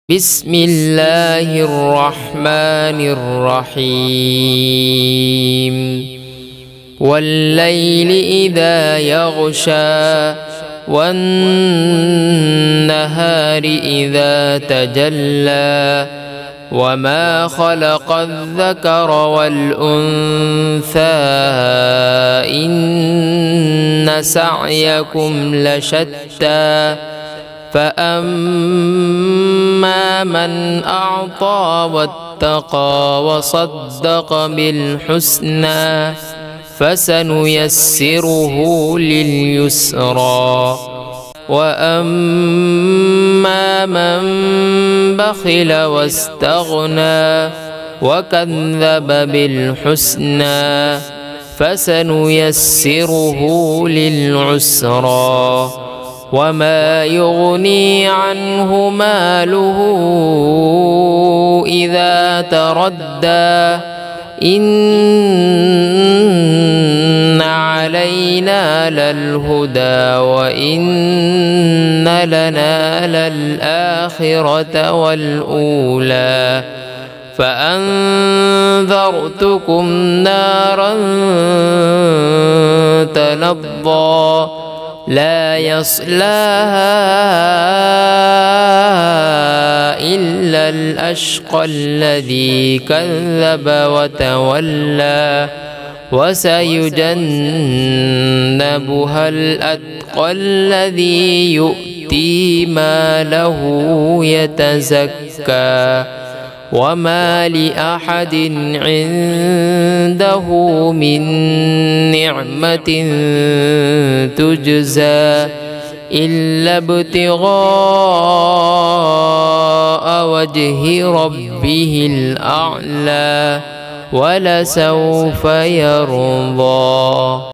بسم الله الرحمن الرحيم والليل إذا يغشى والنهار إذا تجلى وما خلق الذكر والأنثى إن سعيكم لشتى فأما من أعطى واتقى وصدق بالحسنى فسنيسره لليسرى وأما من بخل واستغنى وكذب بالحسنى فسنيسره للعسرى وما يغني عنه ماله إذا تردى إن علينا للهدى وإن لنا للآخرة والأولى فأنذرتكم نارا تلظى لا يصلاها إلا الأشقى الذي كذب وتولى وسيجنبها الأتقى الذي يؤتي ماله يتزكى وما لأحد عنده من نعمة تجزى إلا ابتغاء وجه ربه الأعلى ولسوف يرضى.